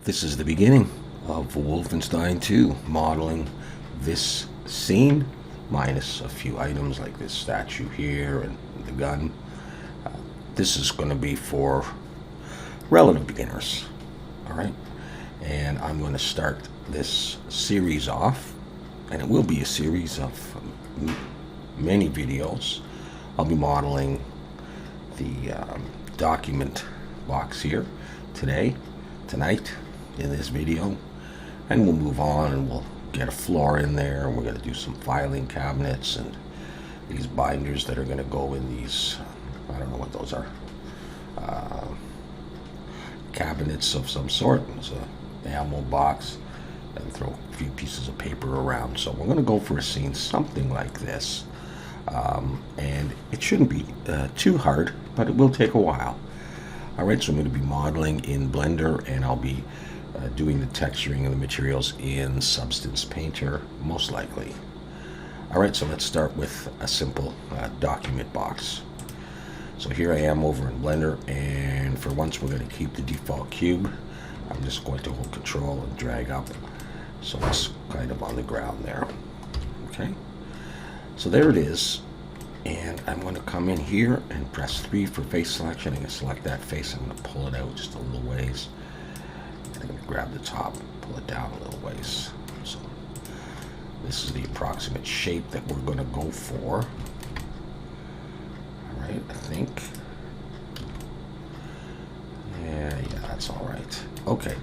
This is the beginning of Wolfenstein 2, modeling this scene, minus a few items like this statue here and the gun. This is going to be for relative beginners, alright? And I'm going to start this series off, and it will be a series of many videos. I'll be modeling the document box here tonight in this video, and we'll move on and we'll get a floor in there, and we're going to do some filing cabinets and these binders that are going to go in these, I don't know what those are, cabinets of some sort. There's a ammo box, and throw a few pieces of paper around. So we're going to go for a scene something like this, and it shouldn't be too hard, but it will take a while. Alright, so I'm going to be modeling in Blender, and I'll be doing the texturing of the materials in Substance Painter, most likely. Alright, so let's start with a simple document box. So here I am over in Blender, and for once we're going to keep the default cube. I'm just going to hold Control and drag up so it's kind of on the ground there. Okay, so there it is. And I'm going to come in here and press 3 for face selection. I'm going to select that face. I'm going to pull it out just a little ways. And I'm going to grab the top, pull it down a little ways. So this is the approximate shape that we're going to go for. Alright, I think. Yeah, that's alright. Okay,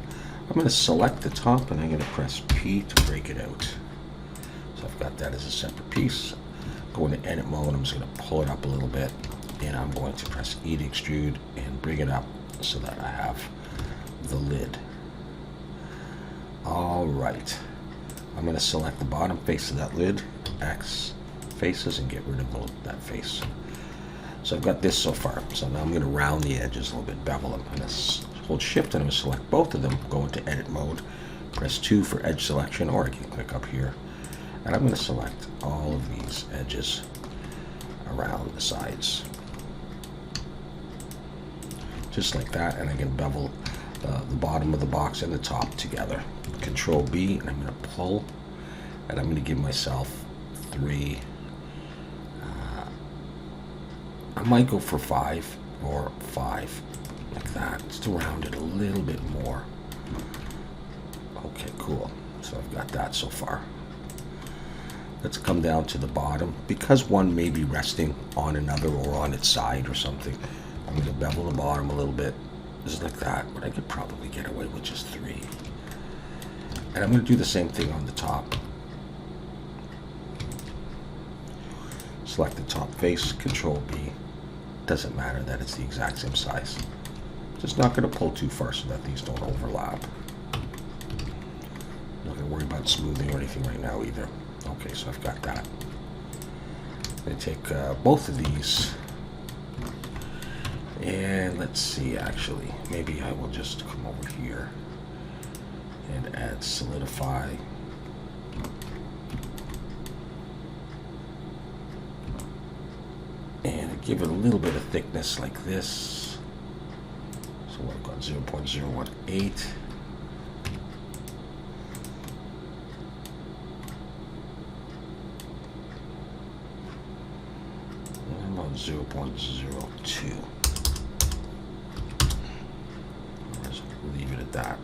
I'm going to select the top, and I'm going to press P to break it out. So I've got that as a separate piece. Go into edit mode. I'm just going to pull it up a little bit, and I'm going to press E to extrude and bring it up so that I have the lid. Alright, I'm going to select the bottom face of that lid, X faces, and get rid of that face. So I've got this so far. So now I'm going to round the edges a little bit, bevel them. I'm going to hold shift, and I'm going to select both of them, go into edit mode, press 2 for edge selection, or I can click up here. And I'm going to select all of these edges around the sides. Just like that, and I can bevel the bottom of the box and the top together. Control B, and I'm going to pull, and I'm going to give myself 3. I might go for 5 or 5, like that, just to round it a little bit more. Okay, cool. So I've got that so far. Let's come down to the bottom. Because one may be resting on another or on its side or something, I'm going to bevel the bottom a little bit, just like that, but I could probably get away with just 3. And I'm going to do the same thing on the top. Select the top face, Control B. Doesn't matter that it's the exact same size. Just not going to pull too far so that these don't overlap. Not going to worry about smoothing or anything right now either. Okay, so I've got that. I'm going to take both of these, and let's see, actually, maybe I will just come over here and add solidify. And give it a little bit of thickness like this. So I've got 0.018. About 0.02. Let's leave it at that.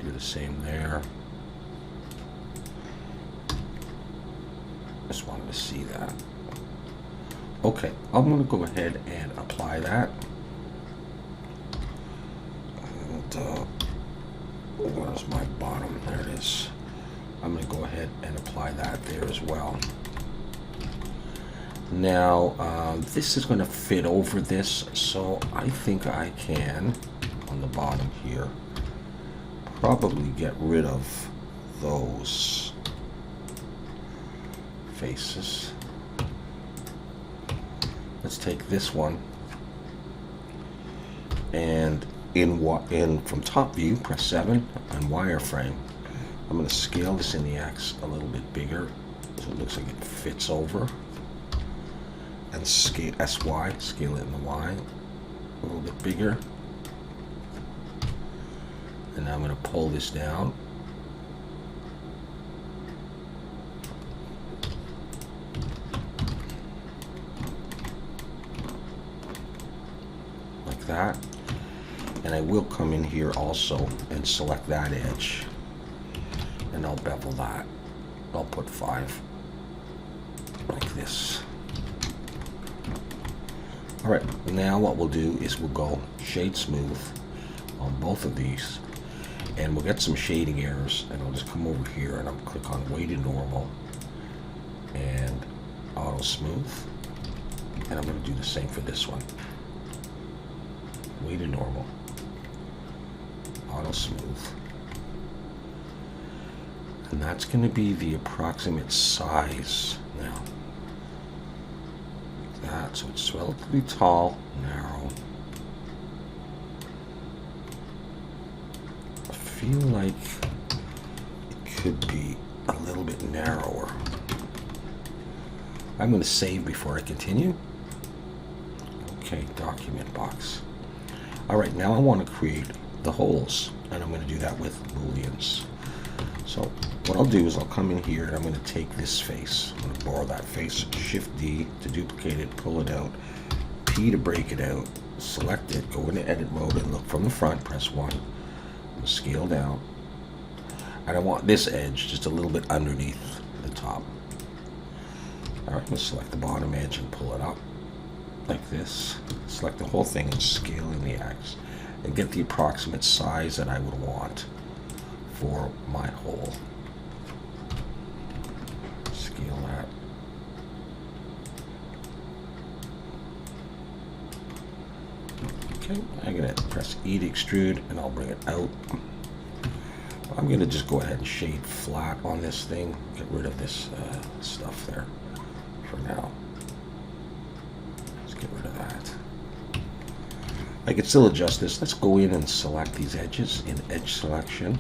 Do the same there. Just wanted to see that. Okay, I'm going to go ahead and apply that. Where's my bottom? There it is. I'm going to go ahead and apply that there as well. Now, this is going to fit over this, so I think I can, on the bottom here, probably get rid of those faces. Let's take this one, and in from top view, press 7 on wireframe. I'm going to scale this in the X a little bit bigger So it looks like it fits over. And scale SY, scale it in the Y, a little bit bigger. And now I'm going to pull this down. Like that. And I will come in here also and select that edge. And I'll bevel that. I'll put 5. Like this. Alright, now what we'll do is we'll go shade smooth on both of these, and we'll get some shading errors, and I'll just come over here and I'll click on weighted normal and auto smooth, and I'm going to do the same for this one. Weighted normal, auto smooth, and that's going to be the approximate size now. That, so it's relatively tall, narrow. I feel like it could be a little bit narrower. I'm going to save before I continue. Okay, document box. Alright, now I want to create the holes, and I'm going to do that with booleans. So what I'll do is I'll come in here and I'm going to take this face. I'm going to borrow that face, Shift D to duplicate it, pull it out, P to break it out, select it, go into edit mode and look from the front, press 1. I'm going to scale down. And I want this edge just a little bit underneath the top. Alright, I'm going to select the bottom edge and pull it up like this. Select the whole thing and scale in the X and get the approximate size that I would want for my hole. Scale that. Okay, I'm going to press E to extrude and I'll bring it out. I'm going to just go ahead and shade flat on this thing. Get rid of this stuff there for now. Let's get rid of that. I can still adjust this. Let's go in and select these edges in edge selection.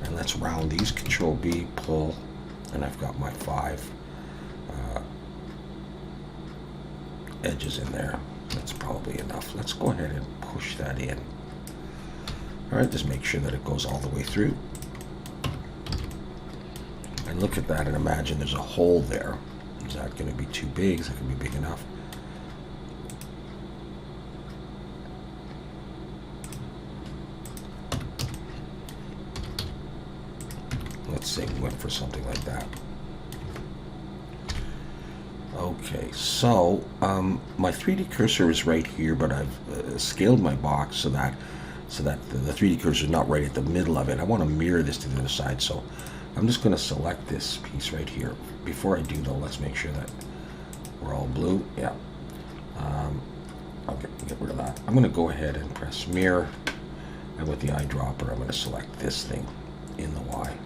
And let's round these, Control B, pull, and I've got my 5 edges in there. That's probably enough. Let's go ahead and push that in. Alright, just make sure that it goes all the way through. And look at that and imagine there's a hole there. Is that going to be too big? Is that going to be big enough? Let's say we went for something like that. Okay, so my 3D cursor is right here, but I've scaled my box so that the 3D cursor is not right at the middle of it. I want to mirror this to the other side, so I'm just going to select this piece right here. Before I do though, let's make sure that we're all blue. Yeah. I'll get rid of that. I'm going to go ahead and press mirror, and with the eyedropper, I'm going to select this thing in the Y.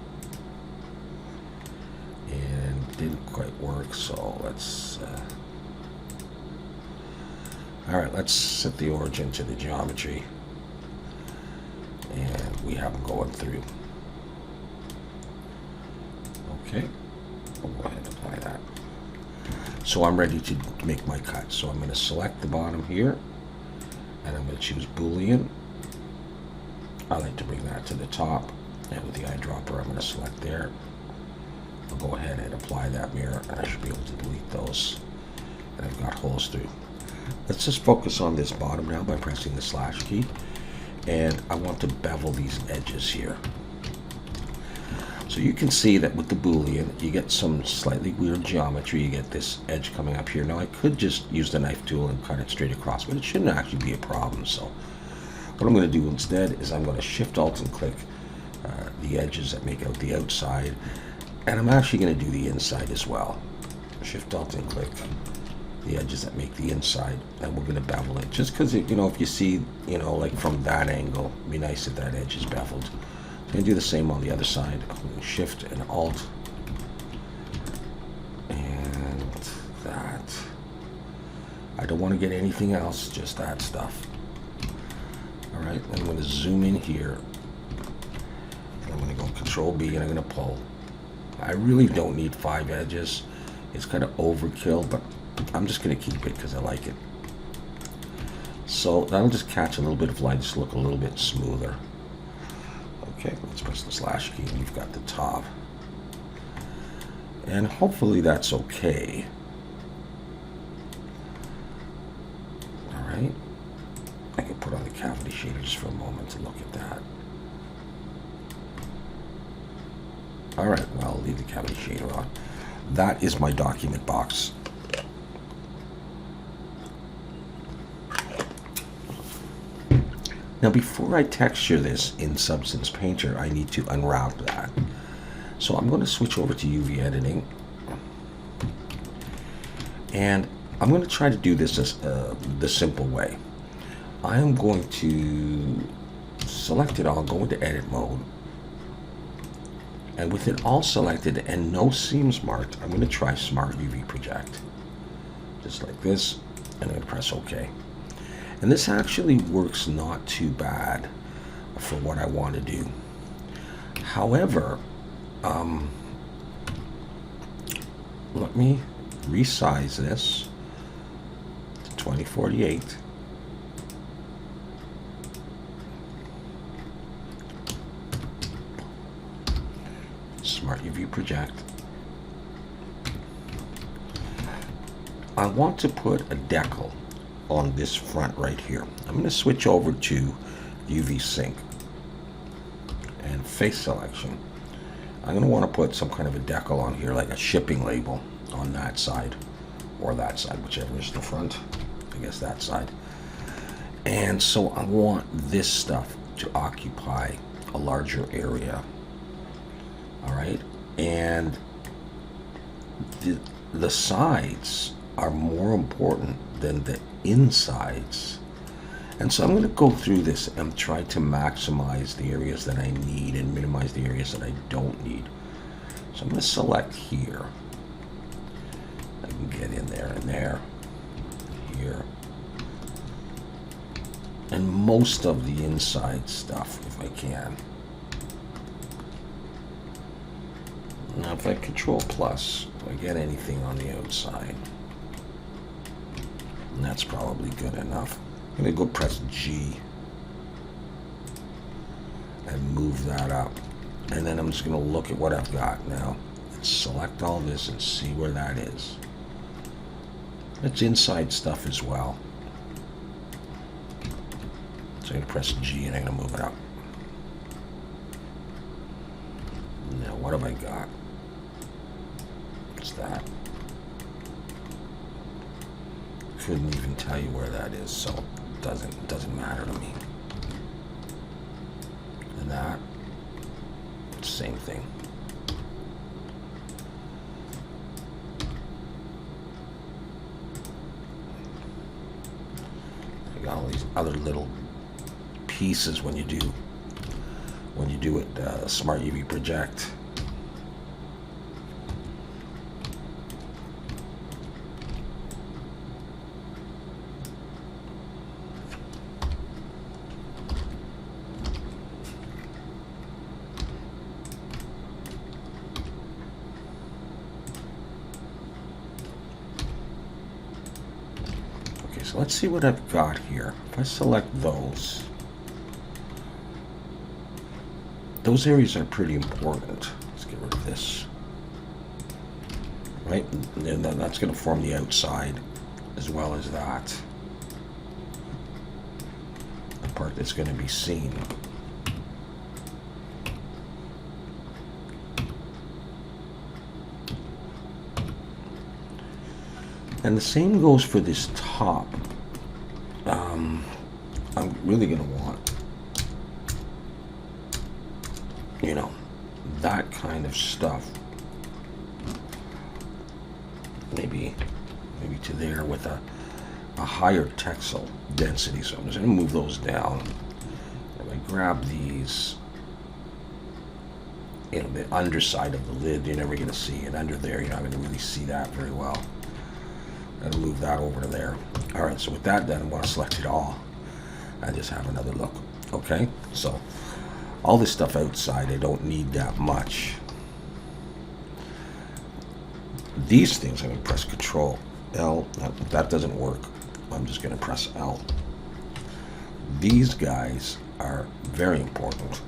And it didn't quite work, so let's alright, let's set the origin to the geometry, and we have them going through. Okay, I'll go ahead and apply that. So I'm ready to make my cut. So I'm going to select the bottom here, and I'm going to choose Boolean. I like to bring that to the top, and with the eyedropper I'm going to select there. I'll go ahead and apply that mirror, and I should be able to delete those. And I've got holes through. Let's just focus on this bottom now by pressing the slash key, and I want to bevel these edges here. So you can see that with the Boolean, you get some slightly weird geometry. You get this edge coming up here. Now I could just use the knife tool and cut it straight across, but it shouldn't actually be a problem. So what I'm going to do instead is I'm going to Shift Alt and click the edges that make out the outside, and I'm actually going to do the inside as well. Shift Alt and click the edges that make the inside, and we're going to bevel it. Just because, you know, if you see, you know, like from that angle, it'd be nice if that edge is beveled. I'm going to do the same on the other side. I'm going to Shift and Alt, and that. I don't want to get anything else, just that stuff. Alright, I'm going to zoom in here, and I'm going to go Control B, and I'm going to pull. I really don't need 5 edges. It's kind of overkill, but I'm just going to keep it because I like it. So that'll just catch a little bit of light, just look a little bit smoother. Okay, let's press the slash key and you've got the top. And hopefully that's okay. All right. I can put on the cavity shader just for a moment to look at that. All right, well, I'll leave the cavity shader on. That is my document box. Now, before I texture this in Substance Painter, I need to unwrap that. So I'm going to switch over to UV editing. And I'm going to try to do this as the simple way. I am going to select it all, go into edit mode. And with it all selected and no seams marked, I'm going to try Smart UV Project. Just like this, and I'm going to press OK. And this actually works not too bad for what I want to do. However, let me resize this to 2048. Smart UV Project. I want to put a decal on this front right here. I'm going to switch over to UV Sync and face selection. I'm going to want to put some kind of a decal on here, like a shipping label on that side or that side, whichever is the front. I guess that side. And so I want this stuff to occupy a larger area. All right, and the sides are more important than the insides. And so I'm going to go through this and try to maximize the areas that I need and minimize the areas that I don't need. So I'm going to select here. I can get in there and there, here. And most of the inside stuff, if I can. Now if I Control plus, do I get anything on the outside? And that's probably good enough. I'm going to go press G and move that up. And then I'm just going to look at what I've got now. And select all this and see where that is. It's inside stuff as well. So I'm going to press G and I'm going to move it up. Now what have I got? What's that? Couldn't even tell you where that is, so it doesn't matter to me. And that, same thing. I got all these other little pieces when you do it Smart UV Project. So let's see what I've got here. If I select those areas are pretty important. Let's get rid of this. Right? And then that's going to form the outside as well as that. The part that's going to be seen. And the same goes for this top. I'm really going to want, you know, that kind of stuff. Maybe to there with a higher textile density. So I'm just going to move those down. If I grab these, you know, the underside of the lid, you're never going to see it. Under there, you're not going to really see that very well. I'll move that over to there. All right, so with that done, I'm going to select it all and just have another look. Okay, so all this stuff outside, I don't need that much. These things, I'm going to press Control L. Now, if that doesn't work, I'm just going to press L. These guys are very important.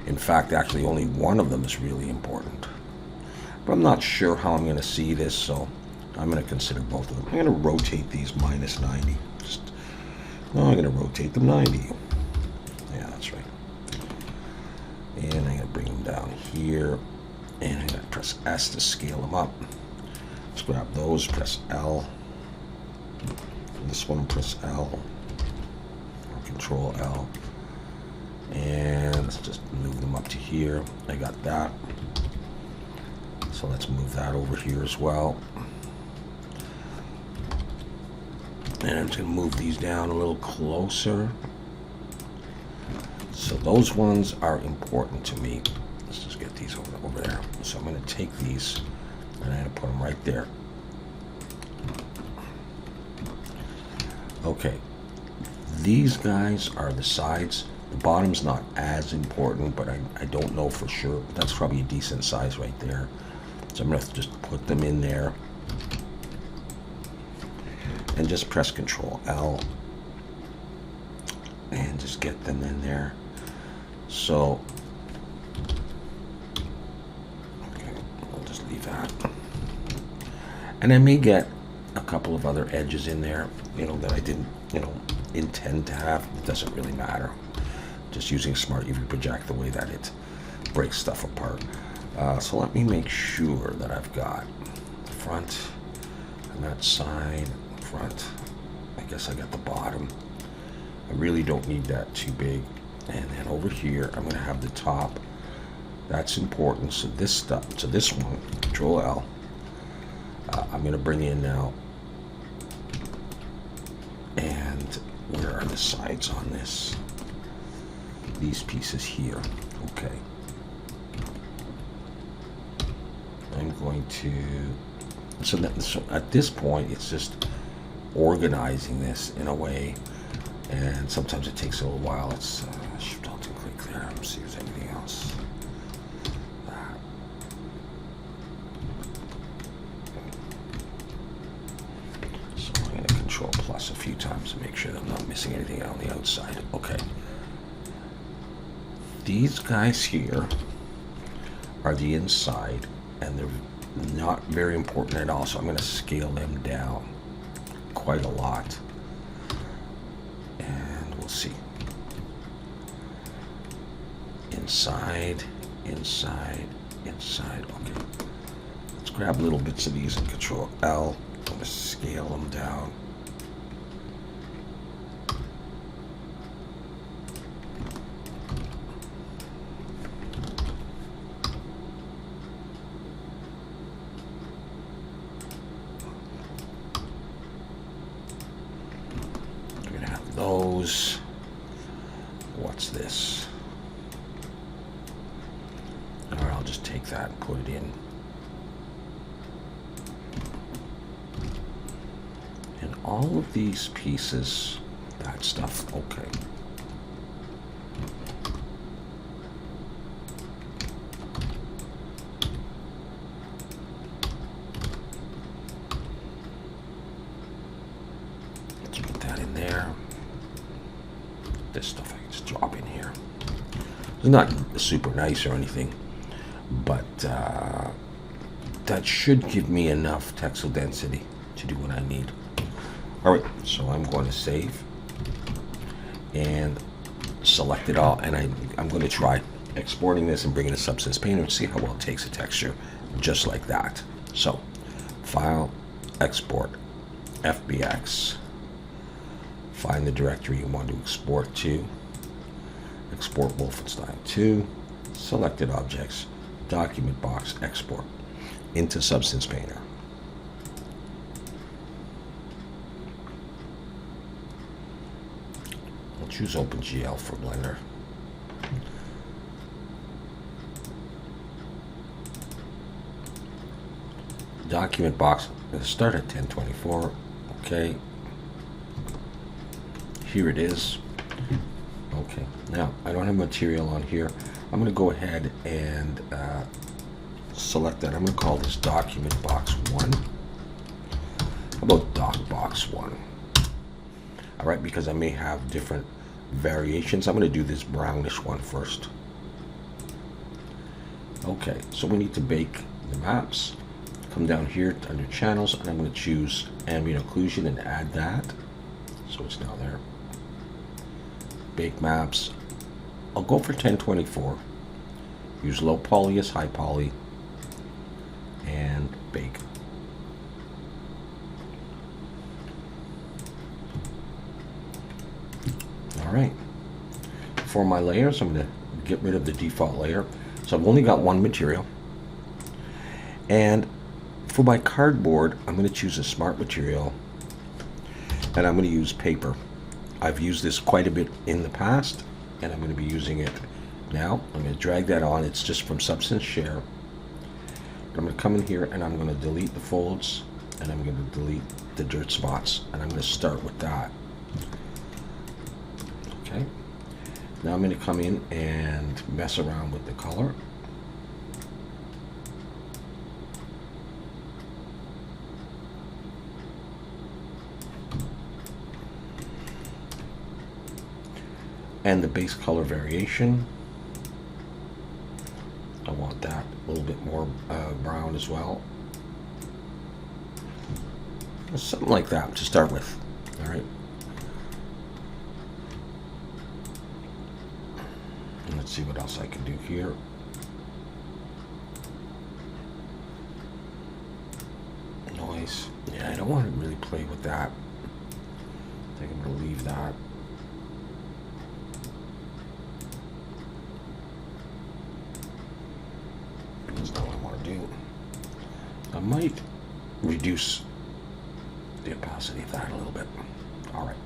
In fact, actually, only one of them is really important. But I'm not sure how I'm going to see this, so I'm going to consider both of them. I'm going to rotate these minus 90. No, I'm going to rotate them 90. Yeah, that's right. And I'm going to bring them down here. And I'm going to press S to scale them up. Let's grab those, press L. This one, press L. Or Control L. And let's just move them up to here. I got that. So let's move that over here as well. And I'm just going to move these down a little closer. So those ones are important to me. Let's just get these over there. So I'm going to take these and I'm going to put them right there. Okay. These guys are the sides. The bottom's not as important, but I don't know for sure. But that's probably a decent size right there. So I'm going to just put them in there. And just press Control L and just get them in there. So, okay, I'll just leave that. And I may get a couple of other edges in there, that I didn't, intend to have. It doesn't really matter. Just using Smart UV Project the way that it breaks stuff apart. So let me make sure that I've got the front and that side. Front. I guess I got the bottom. I really don't need that too big. And then over here, I'm going to have the top. That's important. So this stuff, so this one, Control L. I'm going to bring in now. And where are the sides on this? These pieces here. Okay. I'm going to. So at this point, it's just organizing this in a way, and sometimes it takes a little while. It's Shift Alt and click there. Let's see if there's anything else. So I'm going to Control Plus a few times to make sure that I'm not missing anything on the outside. Okay. These guys here are the inside, and they're not very important at all. So I'm going to scale them down quite a lot, and we'll see. Inside, inside, inside. Okay, let's grab little bits of these and Control L. I'm going to scale them down. Those. What's this? Or I'll just take that and put it in. And all of these pieces, that stuff, okay. Let's put that in there. This stuff I can just drop in here. It's not super nice or anything, but that should give me enough textile density to do what I need. All right, so I'm going to save and select it all, and I'm going to try exporting this and bringing it to Substance Painter and see how well it takes the texture, just like that. So, File, Export, FBX. Find the directory you want to export to. Export Wolfenstein 2. Selected objects. Document box. Export into Substance Painter. I'll choose OpenGL for Blender. Document box. I'm going to start at 1024. Okay. Here it is. Okay, now I don't have material on here. I'm going to go ahead and select that. I'm going to call this document box 1. How about doc box 1? All right, because I may have different variations. I'm going to do this brownish one first. Okay, so we need to bake the maps. Come down here under channels, and I'm going to choose ambient occlusion and add that. So it's now there. Bake maps. I'll go for 1024. Use low poly as high poly. And bake. Alright. For my layers, I'm going to get rid of the default layer. So I've only got one material. And for my cardboard, I'm going to choose a smart material. And I'm going to use paper. I've used this quite a bit in the past, and I'm going to be using it now. I'm going to drag that on. It's just from Substance Share. I'm going to come in here and I'm going to delete the folds, and I'm going to delete the dirt spots, and I'm going to start with that. Okay. Now I'm going to come in and mess around with the color. And the base color variation, I want that a little bit more brown as well. Something like that to start with. All right. And let's see what else I can do here. Noise. Yeah, I don't want to really play with that. I think I'm going to leave that. That's not what I want to do. I might reduce the opacity of that a little bit. All right.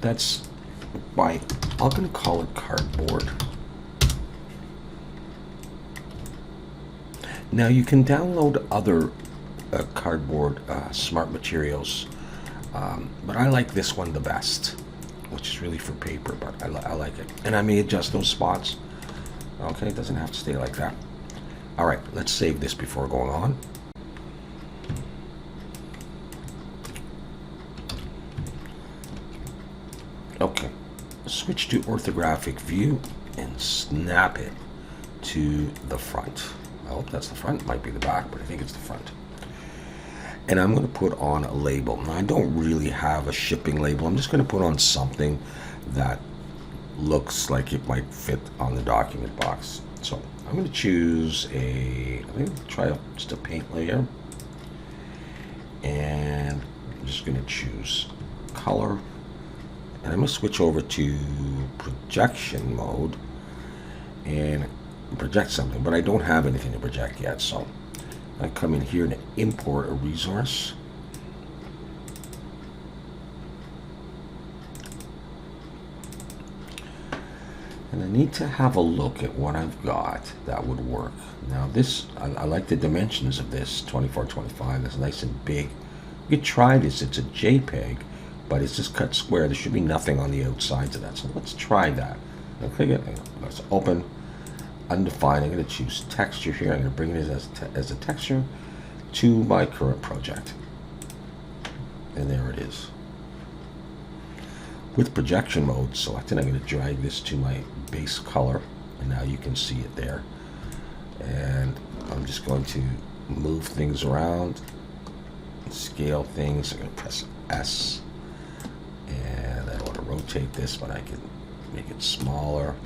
That's I'm going to call it cardboard. Now you can download other cardboard smart materials, but I like this one the best, which is really for paper, but I like it. And I may adjust those spots. Okay, it doesn't have to stay like that. All right, let's save this before going on. Okay, switch to orthographic view and snap it to the front. I hope that's the front. Might be the back, but I think it's the front. And I'm going to put on a label. Now, I don't really have a shipping label. I'm just going to put on something that looks like it might fit on the document box. So I'm going to choose I'm going to try just a paint layer. And I'm just going to choose color. And I'm going to switch over to projection mode and project something, but I don't have anything to project yet. So I come in here and import a resource. And I need to have a look at what I've got that would work. Now this, I like the dimensions of this, 2425. That's nice and big. You could try this. It's a JPEG, but it's just cut square. There should be nothing on the outsides of that. So let's try that. Okay, let's open. Undefined. I'm going to choose texture here. I'm going to bring it as a texture to my current project. And there it is. With projection mode selected, I'm going to drag this to my base color, and now you can see it there. And I'm just going to move things around, scale things. I'm going to press S, and I don't want to rotate this, but I can make it smaller.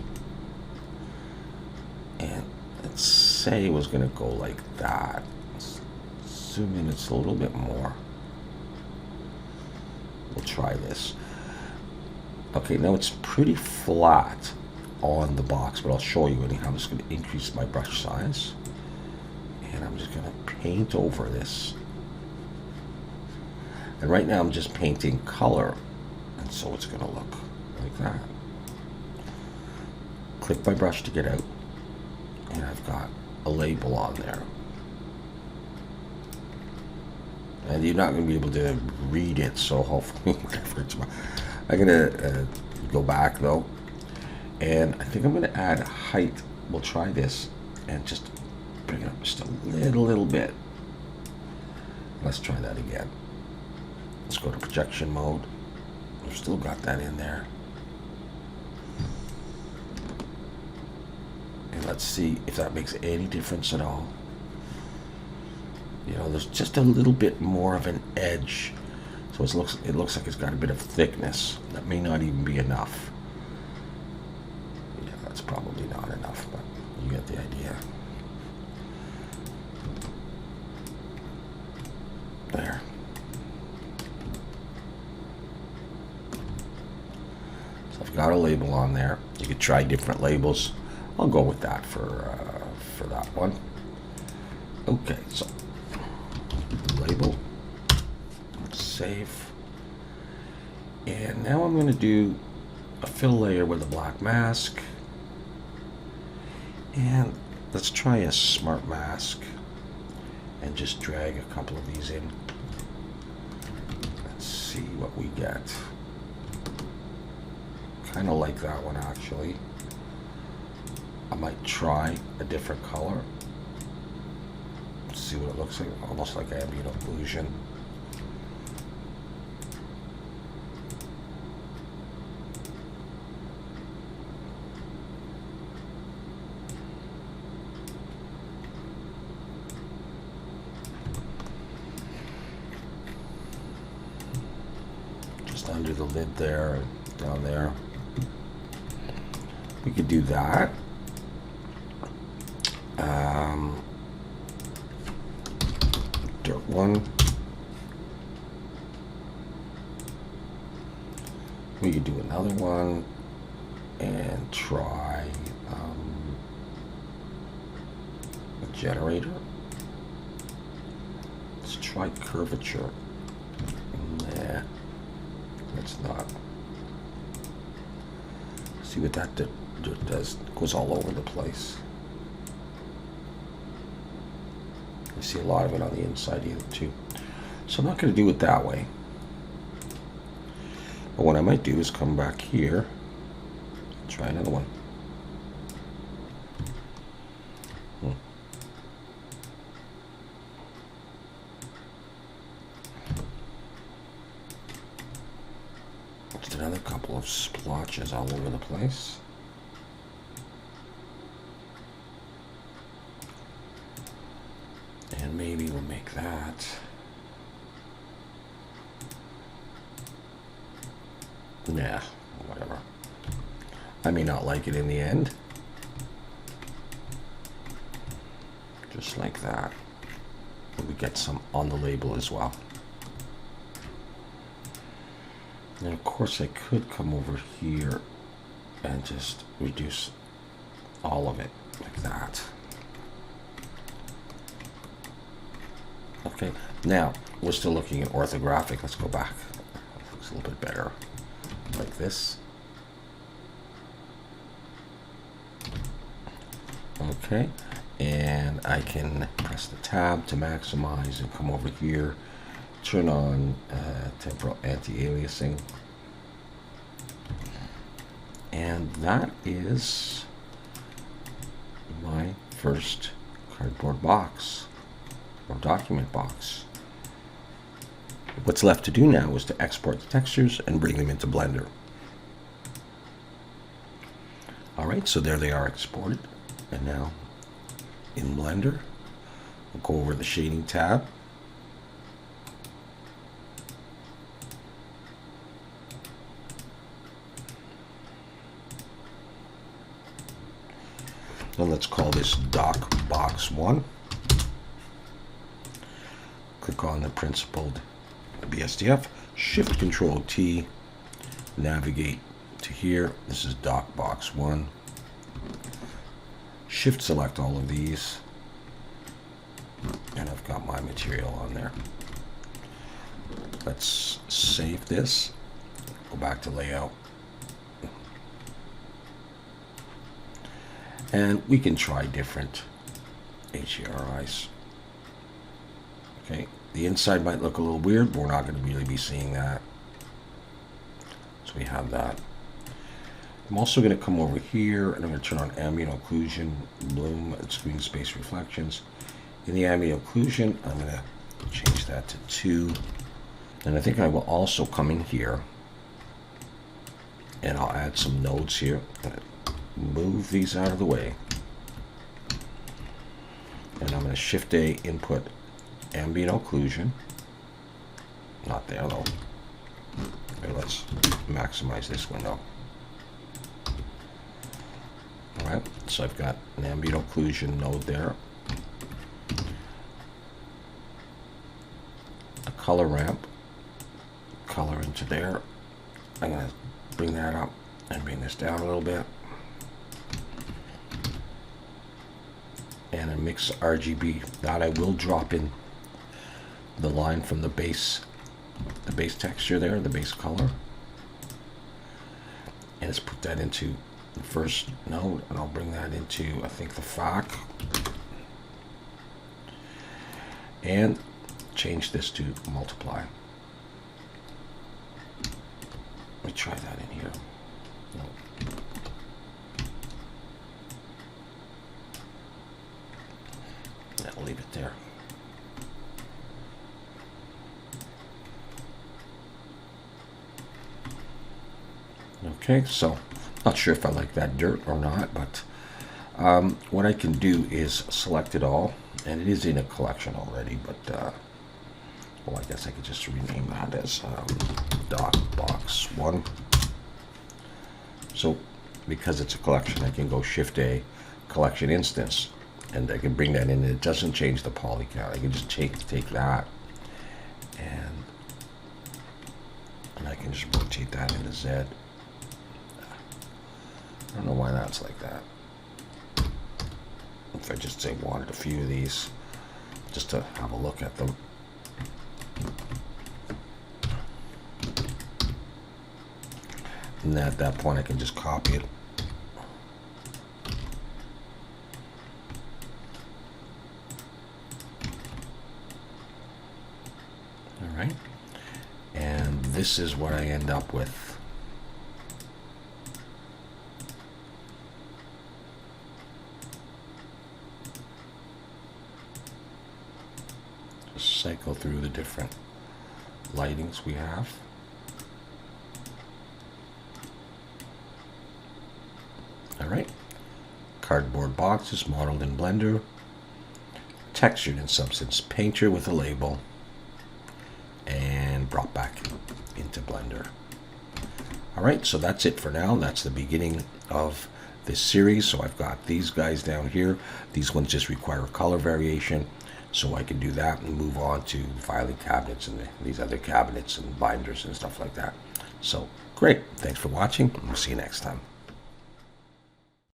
And let's say it was going to go like that. Let's zoom in, it's a little bit more. We'll try this. Okay, now it's pretty flat on the box, but I'll show you anyhow. I'm just going to increase my brush size, and I'm just going to paint over this. And right now I'm just painting color, and so it's going to look like that. Click my brush to get out, and I've got a label on there. And you're not going to be able to read it, so hopefully whatever it's about. I'm going to go back though, and I think I'm going to add height. We'll try this and just Bring it up just a little bit. Let's try that again. Let's go to projection mode. We've still got that in there. And let's see if that makes any difference at all. You know, there's just a little bit more of an edge. So it looks like it's got a bit of thickness. That may not even be enough. Yeah, that's probably not enough, but you get the idea. There. So I've got a label on there. You could try different labels. I'll go with that for that one. Okay, so label, save, and now I'm going to do a fill layer with a black mask, and let's try a smart mask and just drag a couple of these in. Let's see what we get. Kind of like that one actually. I might try a different color. See what it looks like, almost like ambient occlusion. Just under the lid there and down there. We could do that. Dirt one. We could do another one and try a generator. Let's try curvature. Nah, let's not. See what that does. It goes all over the place. You see a lot of it on the inside either too. So I'm not going to do it that way. But what I might do is come back here, try another one. Just another couple of splotches all over the place. And maybe we'll make that. Nah, whatever. I may not like it in the end. Just like that. But we get some on the label as well. And of course I could come over here and just reduce all of it like that. Okay, now we're still looking at orthographic. Let's go back. That looks a little bit better. Like this. Okay, and I can press the tab to maximize and come over here, turn on temporal anti-aliasing, and that is my first cardboard box or document box. What's left to do now is to export the textures and bring them into Blender. Alright, so there they are exported. And now in Blender, we'll go over the shading tab. And let's call this Doc Box 1. Click on the principled BSDF, Shift Control T, navigate to here. This is Doc Box 1. Shift select all of these, and I've got my material on there. Let's save this, go back to layout, and we can try different HDRIs. Okay, the inside might look a little weird, but we're not going to really be seeing that. So we have that. I'm also going to come over here and I'm going to turn on ambient occlusion, bloom, and screen space reflections. In the ambient occlusion, I'm going to change that to 2. And I think I will also come in here and I'll add some nodes here. Move these out of the way. And I'm going to Shift A, input ambient occlusion. Not there though. Okay, let's maximize this window. Alright, so I've got an ambient occlusion node there. A color ramp. Color into there. I'm going to bring that up and bring this down a little bit. And a mix RGB. That I will drop in the line from the base texture there, the base color. And let's put that into the first node, and I'll bring that into, I think, the FAC. And change this to multiply. Let me try that in here. No. I'll leave it there. Okay, so not sure if I like that dirt or not, but what I can do is select it all, and it is in a collection already, but well, I guess I could just rename that as dot box 1. So because it's a collection, I can go Shift A, collection instance, and I can bring that in. It doesn't change the poly count. I can just take that, and I can just rotate that into Z. I don't know why that's like that. If I just say wanted a few of these, just to have a look at them. And at that point I can just copy it. Alright. And this is what I end up with. Just cycle through the different lightings we have. Alright, cardboard boxes modeled in Blender, textured in Substance Painter with a label, and brought back into Blender. Alright, so that's it for now. That's the beginning of this series. So I've got these guys down here. These ones just require color variation, so I can do that and move on to filing cabinets and these other cabinets and binders and stuff like that. So great, thanks for watching. We'll see you next time.